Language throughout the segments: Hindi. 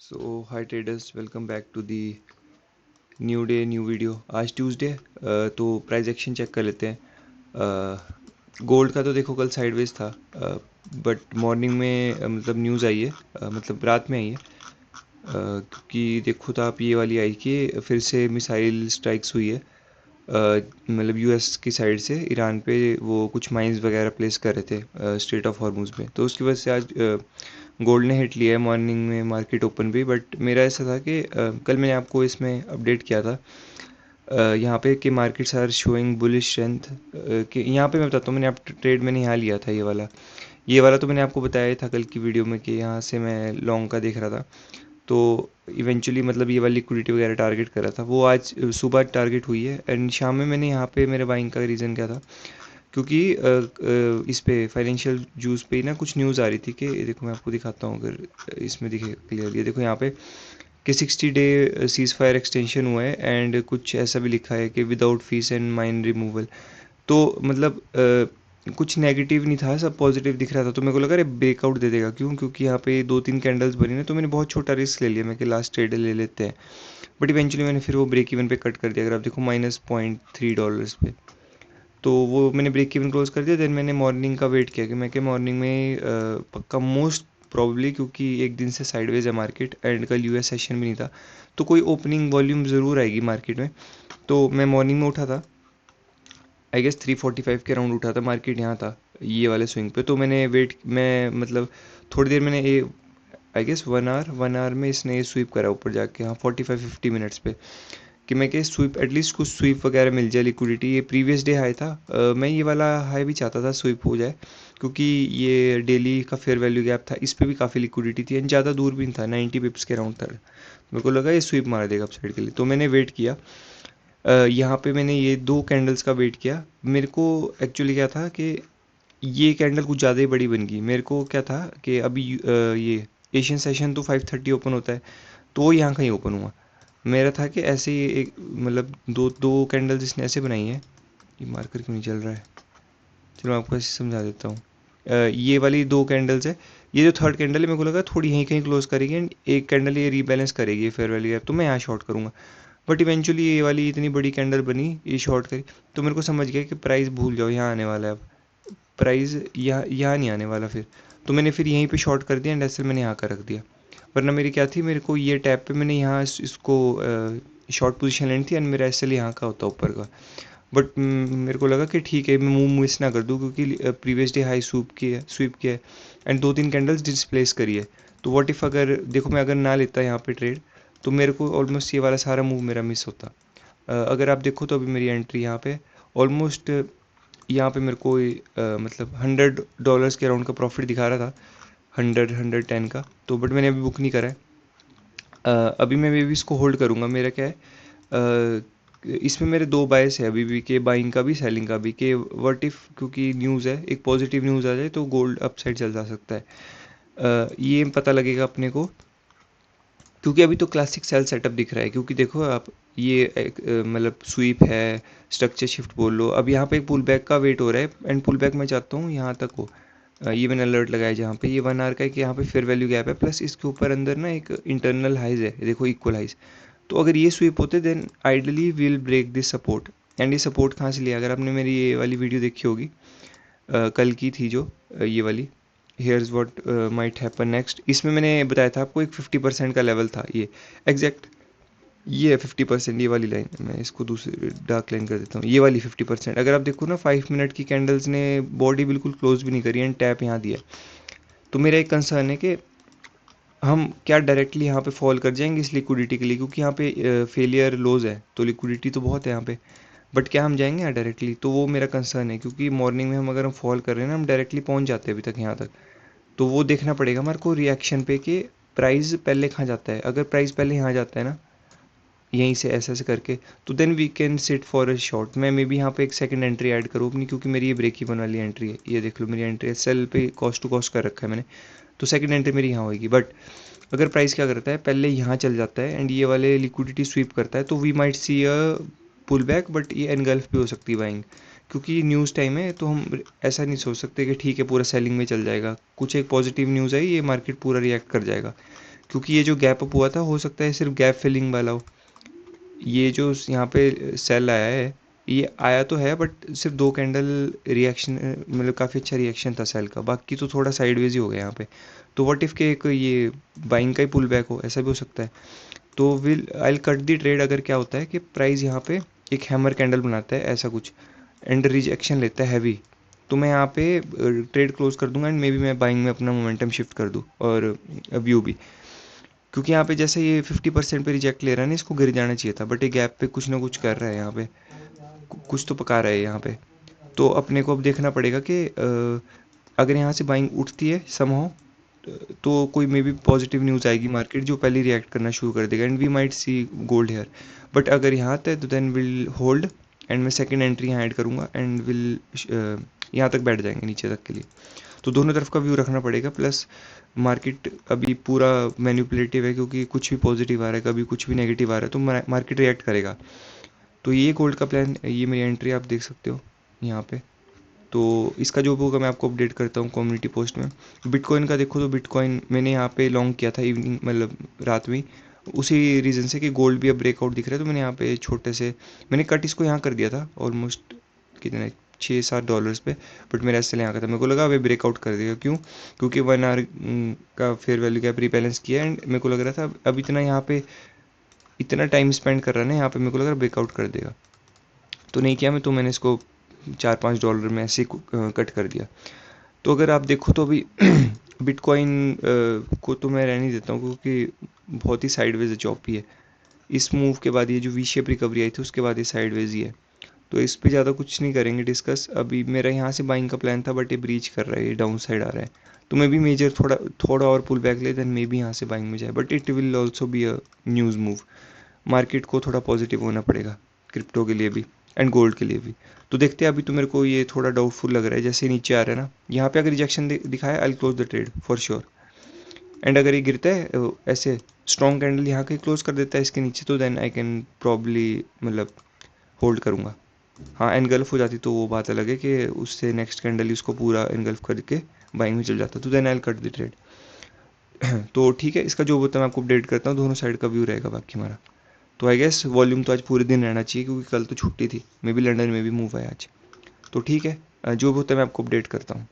So hi traders, welcome back to the new day new video. आज ट्यूसडे तो प्राइस एक्शन चेक कर लेते हैं। गोल्ड का तो देखो कल साइडवेज था, बट मॉर्निंग में मतलब न्यूज़ आई है, मतलब रात में आई है। क्योंकि देखो तो आप ये वाली आई कि फिर से मिसाइल स्ट्राइक्स हुई है, मतलब यूएस की साइड से ईरान पे वो कुछ माइंस वगैरह प्लेस कर रहे थे स्ट्रेट ऑफ हॉर्मुज़ में। तो उसकी वजह से आज गोल्ड ने हिट लिया है मॉर्निंग में मार्केट ओपन भी। बट मेरा ऐसा था कि कल मैंने आपको इसमें अपडेट किया था यहाँ पे कि markets are showing bullish strength. कि यहाँ पे मैं बताता हूँ, मैंने आप ट्रेड मैंने यहाँ लिया था ये वाला तो मैंने आपको बताया था कल की वीडियो में कि यहाँ से मैं लॉन्ग का देख रहा था। तो इवेंचुअली मतलब ये वाली लिक्विडिटी वगैरह टारगेट कर रहा था, वो आज सुबह टारगेट हुई है। एंड शाम में मैंने यहाँ पे मेरे बाइंग का रीज़न क्या था, क्योंकि इस पे फाइनेंशियल जूस पे ही ना कुछ न्यूज़ आ रही थी कि देखो मैं आपको दिखाता हूँ अगर इसमें दिखे क्लियरली। ये देखो यहाँ पे कि 60 डे सीज़ फायर एक्सटेंशन हुआ है एंड कुछ ऐसा भी लिखा है कि without fees and mine removal. तो मतलब कुछ नेगेटिव नहीं था, सब पॉजिटिव दिख रहा था। तो मेरे को लगा अरे ब्रेकआउट दे देगा, क्यों? क्योंकि यहाँ पे दो तीन कैंडल्स बनी ना, तो मैंने बहुत छोटा रिस्क ले लिया, मैं कि लास्ट ट्रेड ले लेते हैं। बट इवेंचुअली मैंने फिर वो ब्रेक इवन पे कट कर दिया। अगर आप देखो -0.3 डॉलर्स पे, तो वो मैंने ब्रेक इवन क्लोज कर दिया। देन मैंने मॉर्निंग का वेट किया कि मैं क्या मॉर्निंग में पक्का मोस्ट प्रॉब्ली, क्योंकि एक दिन से साइडवेज है मार्केट एंड कल यूएस सेशन भी नहीं था, तो कोई ओपनिंग वॉल्यूम ज़रूर आएगी मार्केट में। तो मैं मॉर्निंग में उठा था, आई गेस 3:45 के राउंड उठा था, मार्केट यहाँ था ये वाले स्विंग पे। तो मैंने वेट, मैं मतलब थोड़ी देर मैंने ये आई गेस 1 आवर में इसने ये स्वीप करा ऊपर जाके, हाँ 45-50 मिनट्स पे, कि मैं क्या स्वीप एटलीस्ट कुछ स्वीप वगैरह मिल जाए लिक्विडिटी। ये प्रीवियस डे हाई था, मैं ये वाला हाई भी चाहता था स्वीप हो जाए, क्योंकि ये डेली का फेयर वैल्यू गैप था, इस पर भी काफ़ी लिक्विडिटी थी एंड ज़्यादा दूर भी नहीं था, 90 पिप्स के राउंड था। मेरे को लगा ये स्वीप मार देगा अपसाइड के लिए, तो मैंने वेट किया। यहाँ पे मैंने ये दो कैंडल्स का वेट किया। मेरे को एक्चुअली क्या था कि ये कैंडल कुछ ज़्यादा ही बड़ी बन गई। मेरे को क्या था कि अभी ये एशियन सेशन तो 5:30 ओपन होता है, तो वो यहाँ कहीं ओपन हुआ। मेरा था कि ऐसे ही एक मतलब दो दो कैंडल्स इसने ऐसे बनाई है। ये मार्कर क्यों नहीं चल रहा है? चलो मैं आपको ऐसे समझा देता हूँ। ये वाली दो कैंडल्स है, ये जो थर्ड कैंडल है मेरे को लगा थोड़ी यहीं कहीं क्लोज करेगी एंड एक कैंडल ये रीबैलेंस करेगी फेयर वैल्यू गैप, तो मैं यहाँ शॉर्ट करूँगा। बट इवेंचुअली ये वाली इतनी बड़ी कैंडल बनी, ये शॉर्ट करी, तो मेरे को समझ गया कि प्राइस भूल जाओ, यहाँ आने वाला है अब। प्राइस यहाँ नहीं आने वाला फिर। तो मैंने फिर यहीं पे शॉर्ट कर दिया एंड ऐसे मैंने यहाँ का रख दिया। वरना मेरी क्या थी, मेरे को ये टैप पे मैंने यहाँ इसको शॉर्ट पोजीशन लेनी थी एंड मेरा एस एल यहाँ का होता ऊपर का। बट मेरे को लगा कि ठीक है, मैं मूव मिस ना कर दूँ, क्योंकि प्रीवियस डे हाई स्वीप किया है एंड दो तीन कैंडल्स डिस्प्लेस करी है। तो व्हाट इफ़ अगर देखो मैं अगर ना लेता यहाँ पे ट्रेड, तो मेरे को ऑलमोस्ट ये वाला सारा मूव मेरा मिस होता। अगर आप देखो तो अभी मेरी एंट्री यहाँ पे ऑलमोस्ट, यहाँ पे मेरे को मतलब $100 के राउंड का प्रॉफिट दिखा रहा था, 110 का। तो बट मैंने अभी बुक नहीं करा है। अभी मैं मे भी इसको होल्ड करूँगा। मेरा क्या है, इसमें मेरे दो बायस है अभी भी, के बाइंग का भी सेलिंग का भी, कि व्हाट इफ़, क्योंकि न्यूज़ है एक पॉजिटिव न्यूज़ आ जाए तो गोल्ड अपसाइड चल जा सकता है। ये पता लगेगा अपने को, क्योंकि अभी तो क्लासिक सेल सेटअप दिख रहा है। क्योंकि देखो आप, ये मतलब स्वीप है, स्ट्रक्चर शिफ्ट बोल लो, अब यहाँ पे एक पुल बैक का वेट हो रहा है एंड पुल बैक मैं चाहता हूँ यहाँ तक हो। ये मैंने अलर्ट लगाया जहाँ पे ये 1 आवर का है कि यहाँ पे फेयर वैल्यू गैप है, प्लस इसके ऊपर अंदर ना एक इंटरनल हाइज है, देखो इक्वल हाइज। तो अगर ये स्वीप होते then ideally will break this support. And ये सपोर्ट कहाँ से लिया, अगर आपने मेरी ये वाली वीडियो देखी होगी, कल की थी जो ये वाली, hairs what might happen next, इसमें मैंने बताया था आपको एक 50% का लेवल था ये एग्जैक्ट। ये है 50%, ये वाली लाइन, मैं इसको दूसरी डार्क लाइन कर देता हूँ, ये वाली 50%। अगर आप देखो ना 5 मिनट की कैंडल्स ने बॉडी बिल्कुल क्लोज भी नहीं करी एंड टैप यहाँ दिया। तो मेरा एक कंसर्न है कि हम क्या डायरेक्टली यहाँ पे फॉल कर जाएंगे इस लिक्विडिटी के लिए, क्योंकि यहाँ पे फेलियर लोज है तो लिक्विडिटी तो बहुत है यहाँ पे। बट क्या हम जाएंगे यहाँ डायरेक्टली, तो वो मेरा कंसर्न है। क्योंकि मॉर्निंग में हम अगर हम फॉल कर रहे हैं ना, हम डायरेक्टली पहुँच जाते हैं अभी तक यहाँ तक। तो वो देखना पड़ेगा हमारे को रिएक्शन पे कि प्राइस पहले कहाँ जाता है। अगर प्राइस पहले यहाँ जाता है ना, यहीं से ऐसे ऐसे करके, तो then we can sit for a short. मैं मे बी यहाँ पे एक सेकंड एंट्री ऐड करूँ अपनी, क्योंकि मेरी ये ब्रेक इवन वाली एंट्री है, ये देख लो मेरी एंट्री है, सेल पे कॉस्ट टू कॉस्ट कर रखा है मैंने। तो सेकंड एंट्री मेरी यहाँ होगी। बट अगर प्राइस क्या करता है, पहले यहाँ चल जाता है एंड ये वाले लिक्विडिटी स्वीप करता है, तो we might see a pull back, but ये एनगल्फ भी हो सकती है बाइंग। क्योंकि न्यूज़ टाइम है, तो हम ऐसा नहीं सोच सकते कि ठीक है पूरा सेलिंग में चल जाएगा। कुछ एक पॉजिटिव न्यूज़ आई, ये मार्केट पूरा रिएक्ट कर जाएगा। क्योंकि ये जो गैप अप हुआ था हो सकता है सिर्फ गैप फिलिंग वाला हो। ये जो यहाँ पे सेल आया है, ये आया तो है बट सिर्फ 2 कैंडल रिएक्शन, मतलब काफ़ी अच्छा रिएक्शन था सेल का, बाकी तो थोड़ा साइडवेज ही हो गया यहाँ पे। तो व्हाट इफ़ के एक ये बाइंग का ही पुल बैक हो, ऐसा भी हो सकता है। तो will I cut the trade अगर क्या होता है कि प्राइस यहाँ पे एक हैमर कैंडल बनाता है ऐसा कुछ, एंड रिजेक्शन लेता है हैवी, तो मैं यहाँ पे ट्रेड क्लोज कर दूंगा एंड मे बी मैं बाइंग में अपना मोमेंटम शिफ्ट कर दूँ और व्यू भी, क्योंकि यहाँ पे जैसे ये 50% पे रिजेक्ट ले रहा है ना, इसको गिर जाना चाहिए था, बट ये गैप पे कुछ ना कुछ कर रहा है यहाँ पे, कुछ तो पका रहा है यहाँ पे। तो अपने को अब देखना पड़ेगा कि अगर यहाँ से बाइंग उठती है समहाउ, तो कोई मे बी पॉजिटिव न्यूज़ आएगी मार्केट जो पहले रिएक्ट करना शुरू कर देगा and we might see gold here. But अगर यहाँ आता है तो देन विल होल्ड, एंड मैं सेकंड एंट्री यहाँ ऐड करूँगा एंड विल यहाँ तक बैठ जाएंगे नीचे तक के लिए। तो दोनों तरफ का व्यू रखना पड़ेगा। प्लस मार्केट अभी पूरा मैनिपुलेटिव है, क्योंकि कुछ भी पॉजिटिव आ रहा है, कभी कुछ भी नेगेटिव आ रहा है, तो मार्केट रिएक्ट करेगा। तो ये गोल्ड का प्लान, ये मेरी एंट्री आप देख सकते हो यहाँ पे। तो इसका जो भी होगा मैं आपको अपडेट करता हूँ कम्युनिटी पोस्ट में। बिटकॉइन का देखो तो बिटकॉइन मैंने यहाँ पे लॉन्ग किया था इवनिंग, मतलब रात में, उसी रीज़न से कि गोल्ड भी अब ब्रेकआउट दिख रहा है, तो मैंने यहाँ पे छोटे से मैंने कट इसको यहाँ कर दिया था ऑलमोस्ट कितने $6-7 पे। बट मेरा ऐसे यहाँ का था, मेरे को लगा अभी ब्रेकआउट कर देगा, क्यों? क्योंकि 1 आवर का फेयर वैल्यू गैप रीबैलेंस किया एंड मेरे को लग रहा था अब इतना यहाँ पे इतना टाइम स्पेंड कर रहा है ना यहाँ पे, मेरे को लग रहा ब्रेकआउट कर देगा, तो नहीं किया मैं, तो मैंने इसको $4-5 में ऐसे कट कर दिया। तो अगर आप देखो तो अभी बिटकॉइन को तो मैं रहने देता हूँ, क्योंकि बहुत ही साइडवेज चॉपी है। इस मूव के बाद ये जो वी शेप रिकवरी आई थी उसके बाद ये साइडवेज ही है, तो इस पे ज़्यादा कुछ नहीं करेंगे डिस्कस। अभी मेरा यहाँ से बाइंग का प्लान था बट ये ब्रीच कर रहा है, ये डाउन साइड आ रहा है, तो मे बी मेजर थोड़ा थोड़ा और पुल बैक ले, देन मे बी यहाँ से बाइंग में जाए, but it will also be a news move. Market को थोड़ा पॉजिटिव होना पड़ेगा क्रिप्टो के लिए भी एंड गोल्ड के लिए भी। तो देखते हैं, अभी तो मेरे को ये थोड़ा डाउटफुल लग रहा है, जैसे नीचे आ रहा है ना, यहाँ पे अगर रिजेक्शन दिखाया आई close the trade for sure. And अगर ये गिरता है ऐसे स्ट्रॉन्ग कैंडल यहाँ के क्लोज कर देता है इसके नीचे, तो देन आई कैन प्रॉब्ली मतलब होल्ड करूँगा। हाँ, एनगल्फ हो जाती तो वो बात अलग है कि उससे नेक्स्ट कैंडल ही उसको पूरा एनगल्फ करके बाइंग में चल जाता, तो then I cut the trade. तो ठीक है, इसका जो होता है मैं आपको अपडेट करता हूँ, दोनों साइड का व्यू रहेगा बाकी हमारा। तो आई गेस वॉल्यूम तो आज पूरे दिन रहना चाहिए, क्योंकि कल तो छुट्टी थी, मे बी लंदन में भी मूव है आज। तो ठीक है, जो भी होता है मैं आपको अपडेट करता हूँ।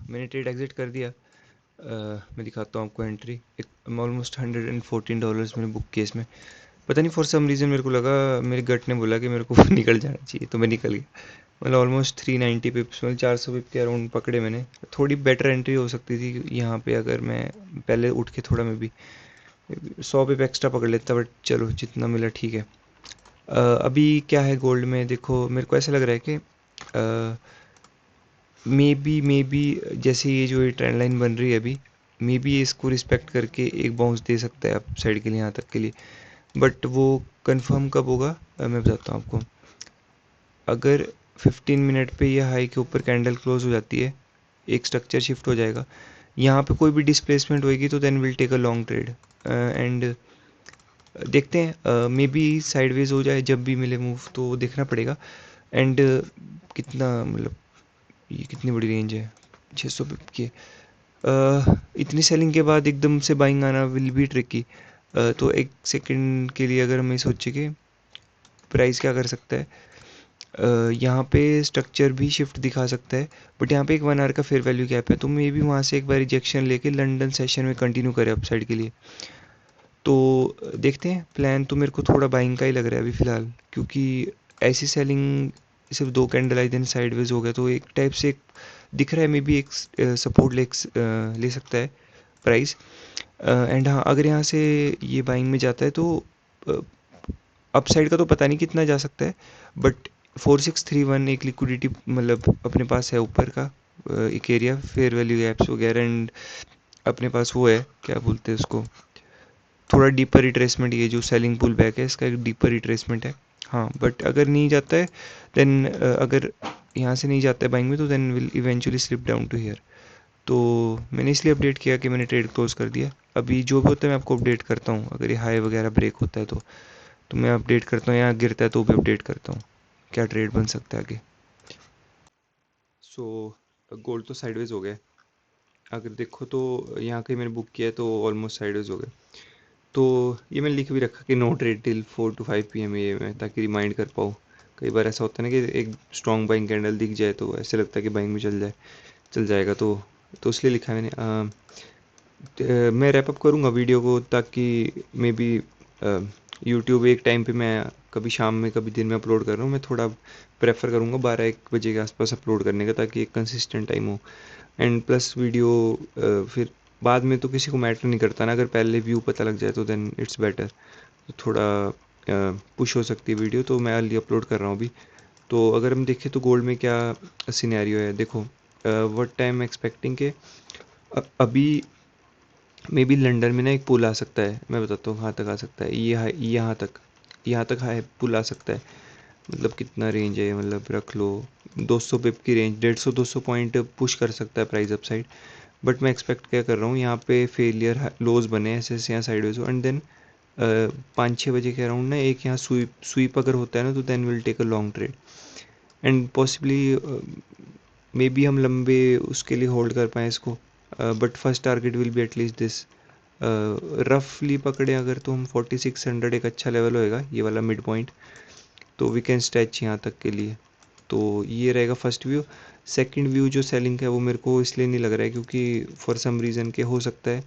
मैंने ट्रेड एग्जिट कर दिया। मैं दिखाता हूँ आपको एंट्री, एक ऑलमोस्ट $114 मैंने बुक किया इसमें। पता नहीं फॉर सम रीज़न मेरे को लगा, मेरे गट ने बोला कि मेरे को निकल जाना चाहिए, तो मैं निकल गया। मतलब ऑलमोस्ट 390 पिप्स, मतलब 400 पिप के अराउंड पकड़े मैंने। थोड़ी बेटर एंट्री हो सकती थी यहाँ पे, अगर मैं पहले उठ के थोड़ा में भी 100 पिप एक्स्ट्रा पकड़ लेता, बट चलो जितना मिला ठीक है। अभी क्या है गोल्ड में देखो, मेरे को ऐसा लग रहा है कि मे बी जैसे ये जो ये ट्रेंड लाइन बन रही है अभी, मे बी इसको रिस्पेक्ट करके एक बाउंस दे सकता है अप साइड के लिए यहाँ तक के लिए, बट वो कंफर्म कब होगा मैं बताता हूँ आपको। अगर 15 मिनट पे ये हाई के ऊपर कैंडल क्लोज हो जाती है, एक स्ट्रक्चर शिफ्ट हो जाएगा, यहाँ पे कोई भी डिस्प्लेसमेंट होएगी, तो then will take a long trade and देखते हैं, मे बी साइडवेज हो जाए जब भी मिले मूव, तो वो देखना पड़ेगा। एंड कितना मतलब ये कितनी बड़ी रेंज है, 600 पिप की। इतनी सेलिंग के बाद एकदम से बाइंग आना विल बी ट्रिकी। तो एक सेकंड के लिए अगर मैं सोचे कि प्राइस क्या कर सकता है, यहाँ पे स्ट्रक्चर भी शिफ्ट दिखा सकता है, बट यहाँ पे एक 1 आवर का फेयर वैल्यू गैप है, तो मे बी वहाँ से एक बार रिजेक्शन लेके लंदन सेशन में कंटिन्यू करे अपसाइड के लिए। तो देखते हैं, प्लान तो मेरे को थोड़ा बाइंग का ही लग रहा है अभी फ़िलहाल, क्योंकि ऐसी सेलिंग सिर्फ 2 कैंडल आई दिन साइडवेज हो गया, तो एक टाइप से एक दिख रहा है मे बी एक सपोर्ट ले सकता है प्राइस। एंड हाँ, अगर यहाँ से ये बाइंग में जाता है तो अपसाइड का तो पता नहीं कितना जा सकता है, बट 4631 एक लिक्विडिटी मतलब अपने पास है ऊपर का, एक एरिया फेयर वैल्यू गैप्स वगैरह, एंड अपने पास वो है क्या बोलते हैं उसको, थोड़ा डीपर रिट्रेसमेंट, ये जो सेलिंग पुल बैक है इसका एक डीपर रिट्रेसमेंट है। हाँ, बट अगर नहीं जाता है देन अगर यहाँ से नहीं जाता है बाइंग में, तो then will eventually slip down to here. तो मैंने इसलिए अपडेट किया कि मैंने ट्रेड क्लोज कर दिया। अभी जो भी होता है मैं आपको अपडेट करता हूँ, अगर ये हाई वगैरह ब्रेक होता है तो मैं अपडेट करता हूँ, यहाँ गिरता है तो भी अपडेट करता हूँ क्या ट्रेड बन सकता है आगे। सो गोल्ड तो साइडवेज हो गया, अगर देखो तो यहाँ कहीं मैंने बुक किया है तो ऑलमोस्ट साइडवेज हो गए। तो ये मैंने लिख भी रखा कि no trade till 4 to 5 PM ये मैं, ताकि रिमाइंड कर पाऊँ। कई बार ऐसा होता है ना कि एक स्ट्रॉन्ग बाइंग कैंडल दिख जाए तो ऐसे लगता है कि बाइंग में चल जाएगा, तो इसलिए लिखा है मैंने। मैं रैप अप करूँगा वीडियो को, ताकि मे बी यूट्यूब एक टाइम पे मैं कभी शाम में कभी दिन में अपलोड कर रहा हूँ, मैं थोड़ा प्रेफर करूँगा 12-1 बजे के आसपास अपलोड करने का, ताकि एक कंसिस्टेंट टाइम हो। एंड प्लस वीडियो फिर बाद में तो किसी को मैटर नहीं करता ना, अगर पहले व्यू पता लग जाए तो देन इट्स बेटर। तो थोड़ा पुश हो सकती है वीडियो, तो मैं अर्ली अपलोड कर रहा हूँ अभी। तो अगर हम देखें तो गोल्ड में क्या सिनेरियो है, देखो व्हाट टाइम एक्सपेक्टिंग के अभी मे बी लंदन में ना एक पुल आ सकता है, मैं बताता हूँ कहाँ तक आ सकता है। यहाँ तक हाई पुल आ सकता है। मतलब कितना रेंज है, मतलब रख लो 200 पिप की रेंज, 150-200 पॉइंट पुश कर सकता है प्राइस अपसाइड। बट मैं एक्सपेक्ट क्या कर रहा हूँ, यहाँ पे फेलियर लोज बने ऐसे ऐसे यहाँ साइडवेज हो, एंड देन 5-6 बजे के अराउंड ना एक यहाँ स्वीप अगर होता है ना, तो then will take a long trade. And possibly maybe हम लंबे उसके लिए होल्ड कर पाएँ इसको, but first target will be at least this. रफली पकड़े अगर तो हम 4600 एक अच्छा लेवल होएगा, ये वाला मिड पॉइंट। तो वी कैन स्ट्रेच यहाँ तक के लिए। तो ये रहेगा फर्स्ट व्यू। सेकंड व्यू जो सेलिंग का है वो मेरे को इसलिए नहीं लग रहा है क्योंकि फॉर सम रीज़न के हो सकता है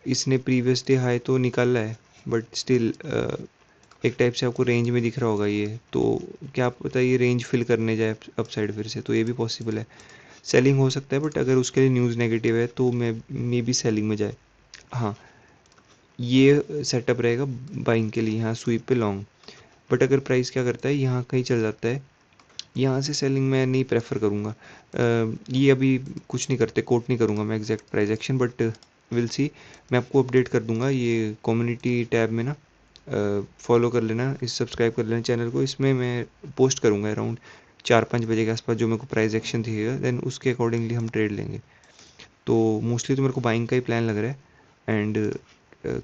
इसने प्रीवियस डे हाई तो निकाला है, बट स्टिल एक टाइप से आपको रेंज में दिख रहा होगा ये, तो क्या पता ये रेंज फिल करने जाए अपसाइड फिर से, तो ये भी पॉसिबल है। सेलिंग हो सकता है, बट अगर उसके लिए न्यूज़ नेगेटिव है तो मैं मे बी सेलिंग में जाए। हाँ, ये सेटअप रहेगा बाइंग के लिए यहाँ स्वीप पे लॉन्ग। बट अगर प्राइस क्या करता है, यहाँ कहीं चल जाता है, यहाँ से सेलिंग मैं नहीं प्रेफर करूँगा। ये अभी कुछ नहीं करते, कोट नहीं करूँगा मैं exact price action, but will see. मैं आपको अपडेट कर दूँगा ये कम्युनिटी टैब में ना। फॉलो कर लेना, इस सब्सक्राइब कर लेना चैनल को, इसमें मैं पोस्ट करूँगा अराउंड 4-5 बजे के आसपास जो मेरे को प्राइस एक्शन दिखेगा, देन उसके अकॉर्डिंगली हम ट्रेड लेंगे। तो मोस्टली तो मेरे को बाइंग का ही प्लान लग रहा है। एंड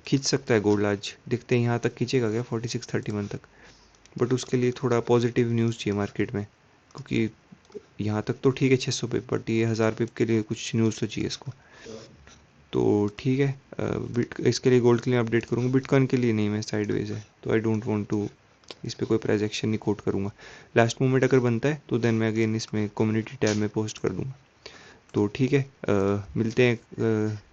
खींच सकता है गोल्ड, आज देखते हैं यहाँ तक खींचेगा क्या 4631 तक। बट उसके लिए थोड़ा पॉजिटिव न्यूज़ चाहिए मार्केट में, क्योंकि यहाँ तक तो ठीक है 600 पिप, बट ये 1000 पिप के लिए कुछ न्यूज़ तो चाहिए इसको। तो ठीक है, बिट इसके लिए गोल्ड के लिए अपडेट करूँगा, बिटकॉइन के लिए नहीं, मैं साइडवेज है तो आई डोंट वांट टू इस पर कोई प्राइस एक्शन नहीं कोट करूँगा। लास्ट मोमेंट अगर बनता है तो देन मैं अगेन इसमें कम्युनिटी टैब में पोस्ट कर दूँगा। तो ठीक है, मिलते हैं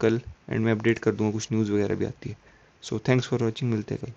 कल, एंड मैं अपडेट कर दूँगा, कुछ न्यूज़ वगैरह भी आती है। सो थैंक्स फॉर वॉचिंग, मिलते हैं कल।